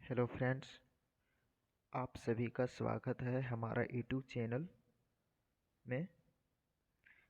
Hello friends, आप सभी का स्वागत है हमारा यूट्यूब चैनल में।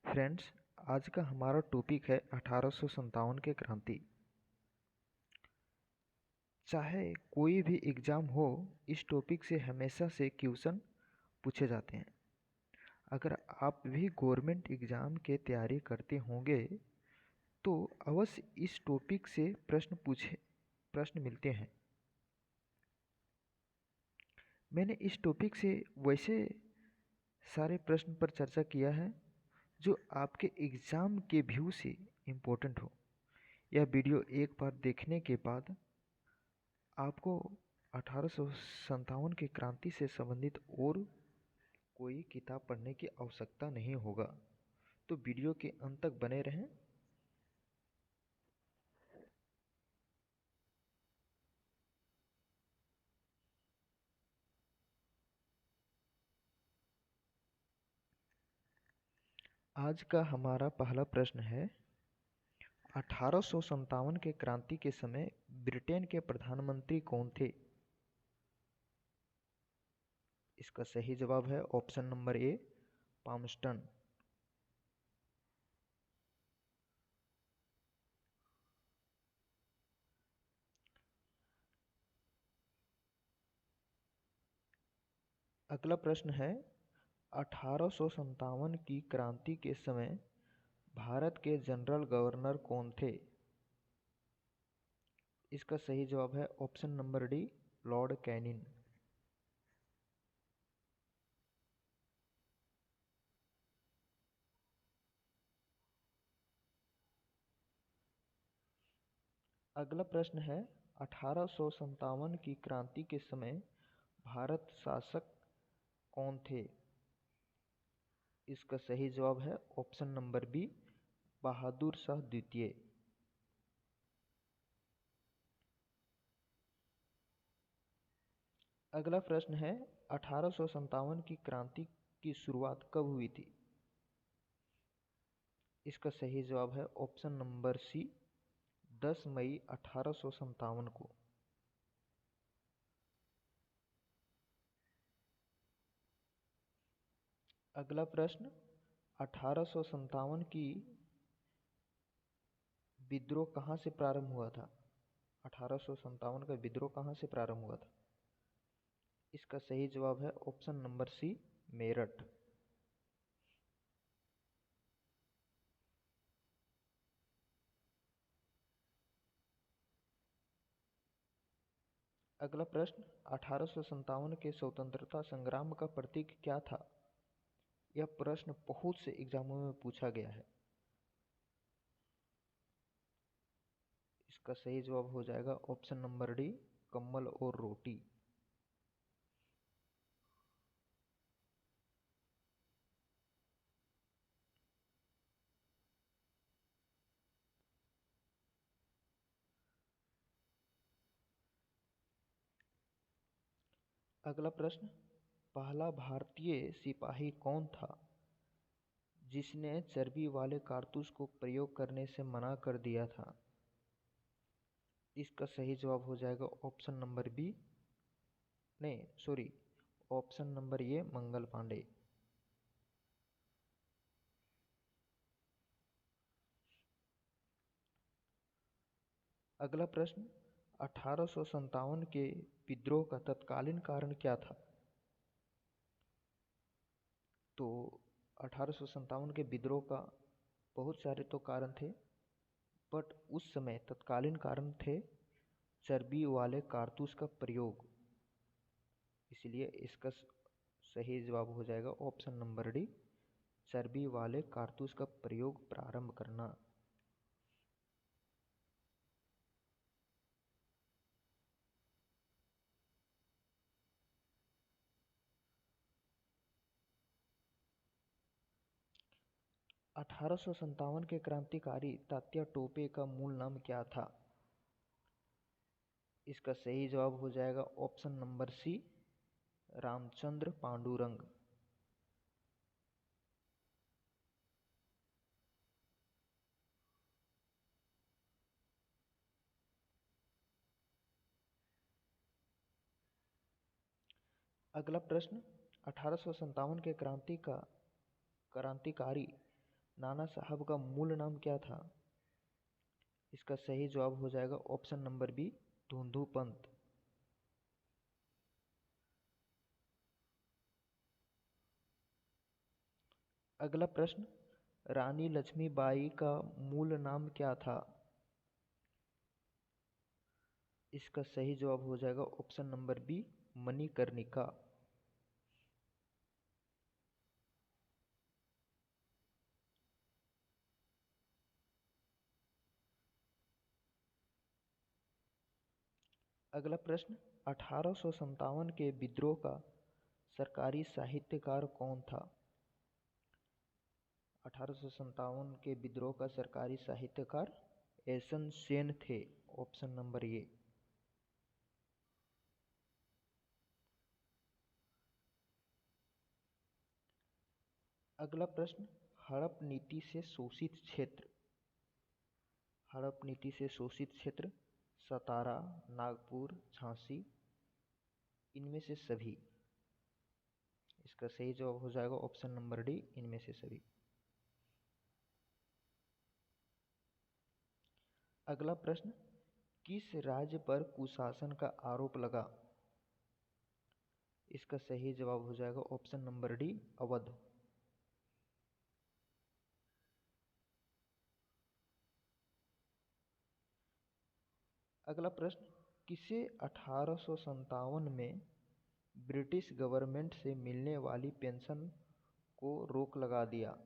फ्रेंड्स, आज का हमारा टॉपिक है 1857 के क्रांति। चाहे कोई भी एग्ज़ाम हो, इस टॉपिक से हमेशा से क्वेश्चन पूछे जाते हैं। अगर आप भी गवर्नमेंट एग्ज़ाम के तैयारी करते होंगे तो अवश्य इस टॉपिक से प्रश्न मिलते हैं। मैंने इस टॉपिक से वैसे सारे प्रश्न पर चर्चा किया है जो आपके एग्ज़ाम के व्यू से इम्पोर्टेंट हो। यह वीडियो एक बार देखने के बाद आपको 1857 की क्रांति से संबंधित और कोई किताब पढ़ने की आवश्यकता नहीं होगा। तो वीडियो के अंत तक बने रहें। आज का हमारा पहला प्रश्न है, 1857 के क्रांति के समय ब्रिटेन के प्रधानमंत्री कौन थे? इसका सही जवाब है ऑप्शन नंबर ए, पामस्टन। अगला प्रश्न है, 1857 की क्रांति के समय भारत के जनरल गवर्नर कौन थे? इसका सही जवाब है option number D, Lord Canning. अगला प्रश्न है, 1857 की क्रांति के समय भारत शासक कौन थे? इसका सही जवाब है option number B, Bahadur Shah द्वितीय। अगला प्रश्न है, 1857 की क्रांति की शुरुआत कब हुई थी? इसका सही जवाब है ऑप्शन नंबर सी, 10 मई 1857 को। अगला प्रश्न, 1857 की विद्रोह कहाँ से प्रारंभ हुआ था? 1857 का विद्रोह कहाँ से प्रारंभ हुआ था? इसका सही जवाब है ऑप्शन नंबर सी, मेरठ। अगला प्रश्न, 1857 के स्वतंत्रता संग्राम का प्रतीक क्या था? यह प्रश्न बहुत से एग्जामों में पूछा गया है। इसका सही जवाब हो जाएगा ऑप्शन नंबर डी, कम्बल और रोटी। अगला प्रश्न, पहला भारतीय सिपाही कौन था जिसने चर्बी वाले कारतूस को प्रयोग करने से मना कर दिया था? इसका सही जवाब हो जाएगा ऑप्शन नंबर बी, नहीं सॉरी, ऑप्शन नंबर ए, मंगल पांडे। अगला प्रश्न, 1857 के विद्रोह का तत्कालीन कारण क्या था? तो 1857 के विद्रोह का बहुत सारे तो कारण थे, बट उस समय तत्कालीन कारण थे चर्बी वाले कारतूस का प्रयोग। इसलिए इसका सही जवाब हो जाएगा ऑप्शन नंबर डी, चर्बी वाले कारतूस का प्रयोग प्रारंभ करना। 1857 के क्रांतिकारी तात्या टोपे का मूल नाम क्या था? इसका सही जवाब हो जाएगा option number C, Ramchandra Pandurang. अगला प्रश्न, 1857 के क्रांतिकारी नाना साहब का मूल नाम क्या था? इसका सही जवाब हो जाएगा option number B, Dhondu Pant. अगला प्रश्न, रानी लक्ष्मीबाई का मूल नाम क्या था? इसका सही जवाब हो जाएगा ऑप्शन नंबर बी, मणिकर्णिका। अगला प्रश्न, 1857 के विद्रोह का सरकारी साहित्यकार कौन था? 1857 के विद्रोह का सरकारी साहित्यकार ऐसन सेन थे, ऑप्शन नंबर ए। अगला प्रश्न, हड़प नीति से शोषित क्षेत्र। हड़प नीति से शोषित क्षेत्र सतारा, नागपुर, झांसी, इनमें से सभी। इसका सही जवाब हो जाएगा ऑप्शन नंबर डी, इनमें से सभी। अगला प्रश्न, किस राज्य पर कुशासन का आरोप लगा? इसका सही जवाब हो जाएगा ऑप्शन नंबर डी, अवध। अगला प्रश्न, किसे 1857 में ब्रिटिश गवर्नमेंट से मिलने वाली पेंशन को रोक लगा दिया?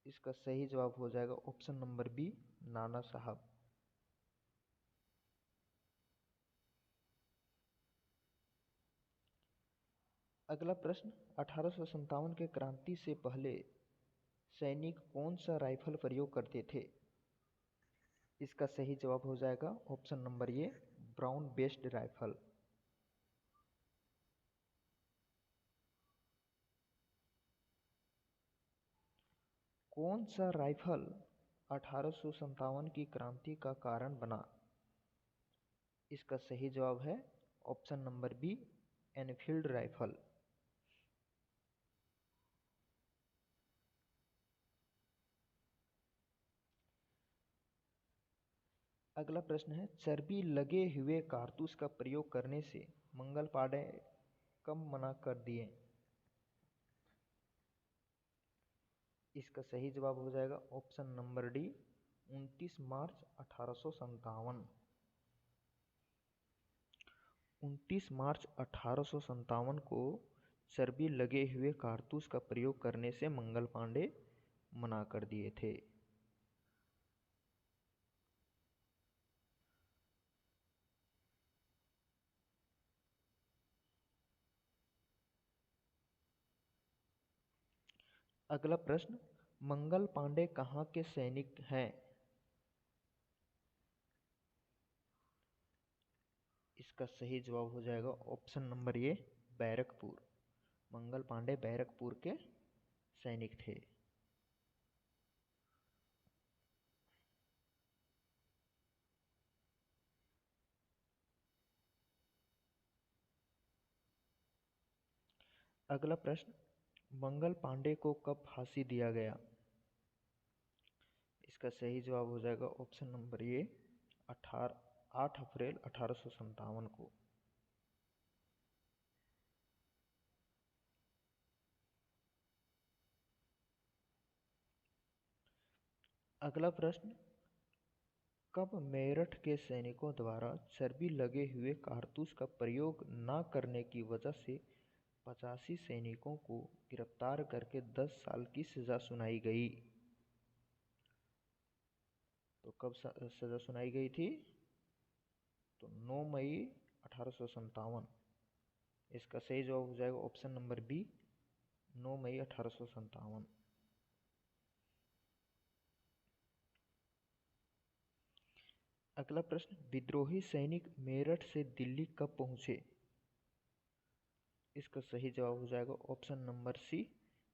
इसका सही जवाब हो जाएगा ऑप्शन नंबर बी, नाना साहब। अगला प्रश्न, 1857 के क्रांति से पहले सैनिक कौन सा राइफल प्रयोग करते थे? इसका सही जवाब हो जाएगा ऑप्शन नंबर ए, ब्राउन बेस्ड राइफल। कौन सा राइफल 1857 की क्रांति का कारण बना? इसका सही जवाब है option number B, Enfield rifle. अगला प्रश्न है, चर्बी लगे हुए कारतूस का प्रयोग करने से मंगल पांडे कब मना कर दिए? इसका सही जवाब हो जाएगा ऑप्शन नंबर डी, 29 मार्च 1857। 29 मार्च 1857 को चर्बी लगे हुए कारतूस का प्रयोग करने से मंगल पांडे मना कर दिए थे। अगला प्रश्न, मंगल पांडे कहाँ के सैनिक हैं? इसका सही जवाब हो जाएगा ऑप्शन नंबर ए, बैरकपुर। मंगल पांडे बैरकपुर के सैनिक थे। अगला प्रश्न, मंगल पांडे को कब फांसी दिया गया? इसका सही जवाब हो जाएगा ऑप्शन नंबर ए, 8 अप्रैल 1857 को। अगला प्रश्न, कब मेरठ के सैनिकों द्वारा चर्बी लगे हुए कारतूस का प्रयोग न करने की वजह से 85 सैनिकों को गिरफ्तार करके 10 साल की सजा सुनाई गई? तो कब सजा सुनाई गई थी? तो 9 मई 1857। इसका सही जवाब हो जाएगा ऑप्शन नंबर बी, 9 मई 1857। अगला प्रश्न, विद्रोही सैनिक मेरठ से दिल्ली कब पहुंचे? इसका सही जवाब हो जाएगा ऑप्शन नंबर सी,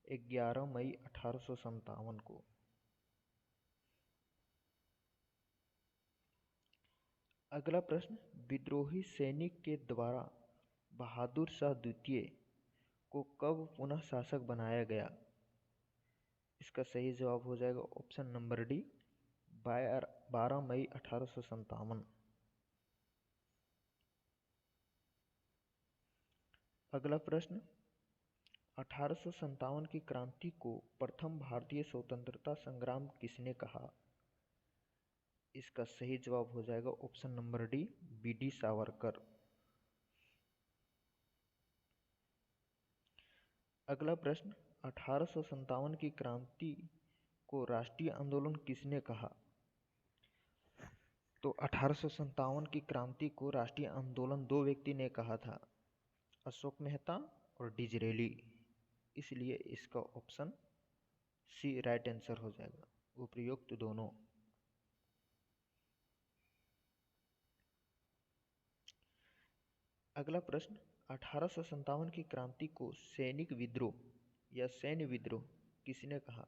11 मई 1857 को। अगला प्रश्न, विद्रोही सैनिक के द्वारा बहादुर शाह द्वितीय को कब पुनः शासक बनाया गया? इसका सही जवाब हो जाएगा ऑप्शन नंबर डी, 12 मई 1857। अगला प्रश्न, 1857 की क्रांति को प्रथम भारतीय स्वतंत्रता संग्राम किसने कहा? इसका सही जवाब हो जाएगा option number D, BD. Savarkar. अगला प्रश्न, 1857 की क्रांति को राष्ट्रीय आंदोलन किसने कहा? तो 1857 की क्रांति को राष्ट्रीय आंदोलन दो व्यक्ति ने कहा था, अशोक मेहता और डिजरेली। इसलिए इसका ऑप्शन सी राइट आंसर हो जाएगा, उपयुक्त दोनों। अगला प्रश्न, 1857 की क्रांति को सैनिक विद्रोह या सैन्य विद्रोह किसने कहा?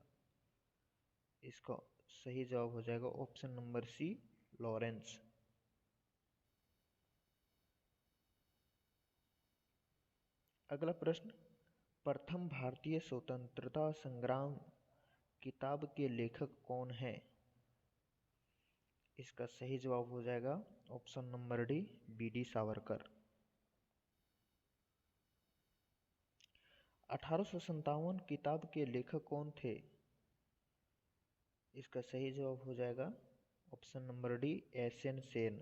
इसका सही जवाब हो जाएगा ऑप्शन नंबर सी, लॉरेंस। अगला प्रश्न, प्रथम भारतीय स्वतंत्रता संग्राम किताब के लेखक कौन हैं? इसका सही जवाब हो जाएगा option number D, BD. Savarkar. 1857 किताब के लेखक कौन थे? इसका सही जवाब हो जाएगा option number D, SN. Sen.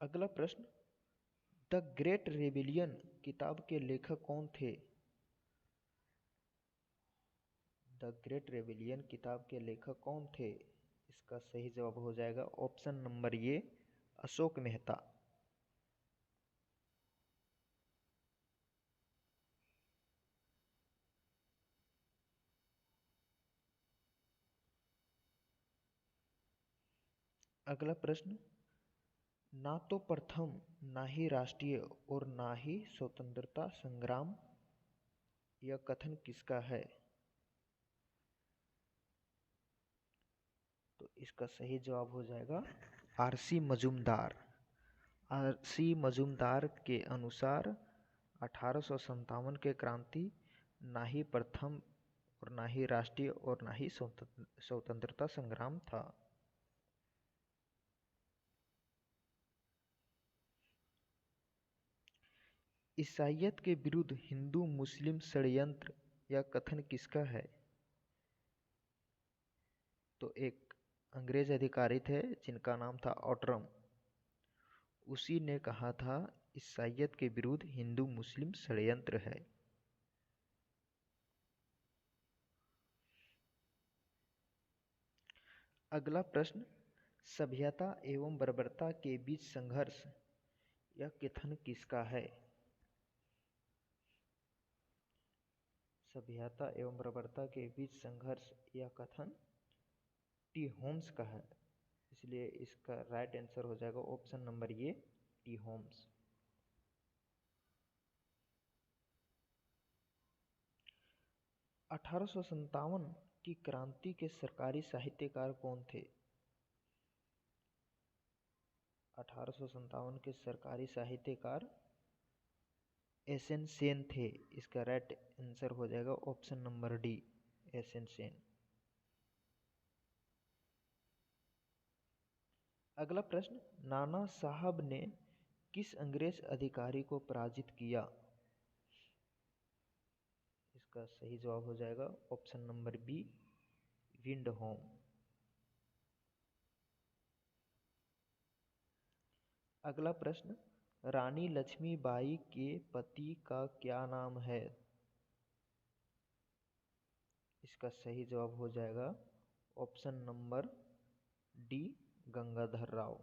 अगला प्रश्न, द ग्रेट रेबिलियन किताब के लेखक कौन थे? द ग्रेट रेबिलियन किताब के लेखक कौन थे? इसका सही जवाब हो जाएगा ऑप्शन नंबर ए, अशोक मेहता। अगला प्रश्न, ना तो प्रथम, ना ही राष्ट्रीय और ना ही स्वतंत्रता संग्राम, यह कथन किसका है? तो इसका सही जवाब हो जाएगा आर.सी. मजूमदार। आर.सी. मजूमदार के अनुसार 1857 के क्रांति ना ही प्रथम और ना ही राष्ट्रीय और ना ही स्वतंत्रता संग्राम था। ईसाईयत के विरुद्ध हिंदू मुस्लिम षड्यंत्र या कथन किसका है? तो एक अंग्रेज अधिकारी थे जिनका नाम था ऑटरम, उसी ने कहा था ईसाईयत के विरुद्ध हिंदू मुस्लिम षड्यंत्र है। अगला प्रश्न, सभ्यता एवं बर्बरता के बीच संघर्ष यह कथन किसका है? सभ्यता एवं बर्बरता के बीच संघर्ष यह कथन टी होम्स का है। इसलिए इसका राइट आंसर हो जाएगा option number A, T Holmes. अठारह की क्रांति के सरकारी साहित्यकार कौन थे? 1857 के सरकारी साहित्यकार एस.एन. सेन थे। इसका राइट आंसर हो जाएगा option number D, SN. Sen. अगला प्रश्न, नाना साहब ने किस अंग्रेज अधिकारी को पराजित किया? इसका सही जवाब हो जाएगा ऑप्शन नंबर बी, विंडहोम। अगला प्रश्न, रानी लक्ष्मीबाई के पति का क्या नाम है? इसका सही जवाब हो जाएगा option number D, Gangadhar Rao.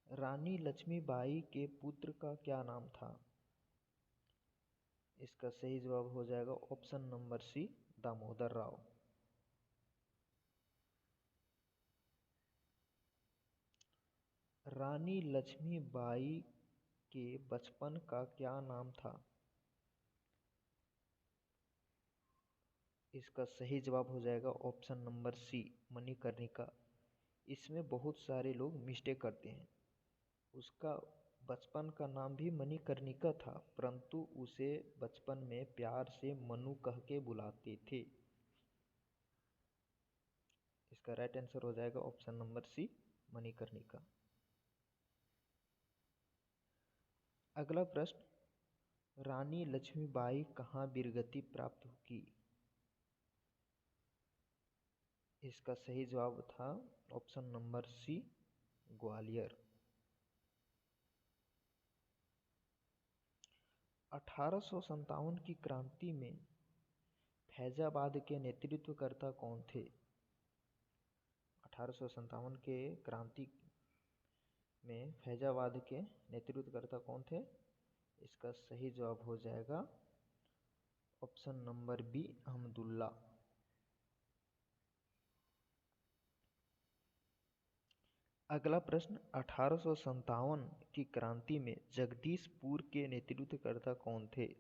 Rani Lakshmibai के पुत्र का क्या नाम था? इसका सही जवाब हो जाएगा option number C, Damodar Rao. Rani Lakshmibai के बचपन का क्या नाम था? इसका सही जवाब हो जाएगा ऑप्शन नंबर सी, मणिकर्णिका। इसमें बहुत सारे लोग मिस्टेक करते हैं। उसका बचपन का नाम भी मणिकर्णिका था, परंतु उसे बचपन में प्यार से मनु कह के बुलाते थे। इसका राइट आंसर हो जाएगा ऑप्शन नंबर सी, मणिकर्णिका। अगला प्रश्न, रानी लक्ष्मीबाई कहाँ वीरगति प्राप्त की? इसका सही जवाब था ऑप्शन नंबर सी, ग्वालियर। 1857 की क्रांति में फैजाबाद के नेतृत्वकर्ता कौन थे? 1857 के क्रांति में फैजाबाद के नेतृत्वकर्ता कौन थे? इसका सही जवाब हो जाएगा ऑप्शन नंबर बी, अहमदुल्ला। अगला प्रश्न, 1857 की क्रांति में जगदीशपुर के नेतृत्वकर्ता कौन थे?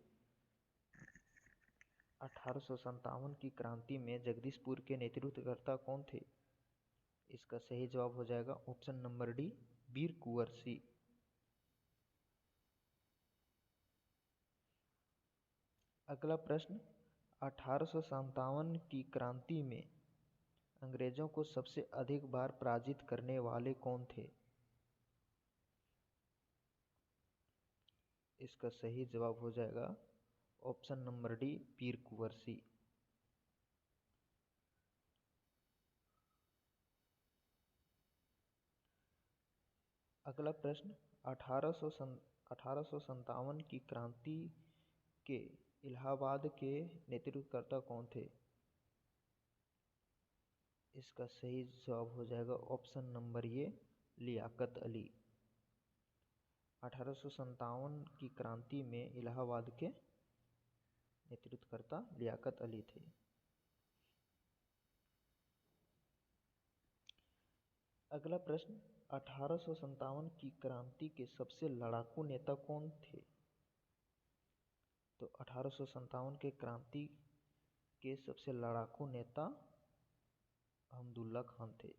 1857 की क्रांति में जगदीशपुर के नेतृत्वकर्ता कौन थे? इसका सही जवाब हो जाएगा ऑप्शन नंबर डी, वीर कुंवर सिंह। अगला प्रश्न, 1857 की क्रांति में अंग्रेजों को सबसे अधिक बार पराजित करने वाले कौन थे? इसका सही जवाब हो जाएगा ऑप्शन नंबर डी, वीर कुंवर सिंह। अगला प्रश्न, 1857 की क्रांति के इलाहाबाद के नेतृत्वकर्ता कौन थे? इसका सही जवाब हो जाएगा option number A, Liaquat Ali. 1857 की क्रांति में इलाहाबाद के नेतृत्वकर्ता लियाकत अली थे। अगला प्रश्न, 1857 की क्रांति के सबसे लड़ाकू नेता कौन थे? तो 1857 के क्रांति के सबसे लड़ाकू नेता अहमदुल्ला खान थे।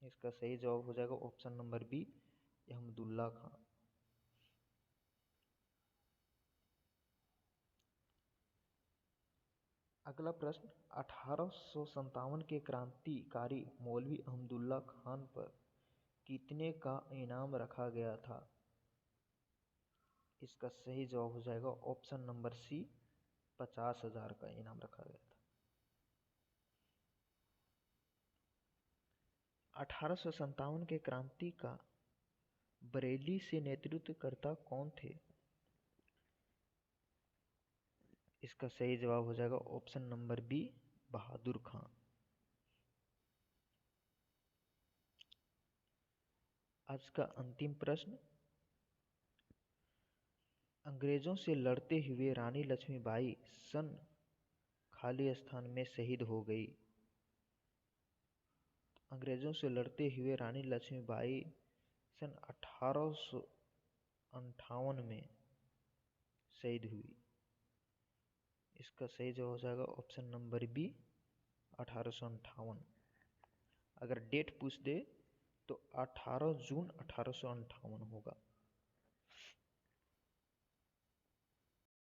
इसका सही जवाब हो जाएगा option number B, Ahmadullah Khan. अगला प्रश्न, 1857 के क्रांतिकारी मौलवी अहमदुल्ला खान पर कितने का इनाम रखा गया था? इसका सही जवाब हो जाएगा ऑप्शन नंबर सी, 50,000 का इनाम रखा गया था। 1857 के क्रांति का बरेली से नेतृत्वकर्ता कौन थे? इसका सही जवाब हो जाएगा ऑप्शन नंबर बी, बहादुर खान। आज का अंतिम प्रश्न, अंग्रेजों से लड़ते हुए रानी लक्ष्मीबाई सन खाली स्थान में शहीद हो गई। अंग्रेजों से लड़ते हुए रानी लक्ष्मीबाई सन 1858 में शहीद हुई। इसका सही जवाब हो जाएगा ऑप्शन नंबर बी, 1858। अगर डेट पूछ दे तो 18 जून 1858 होगा।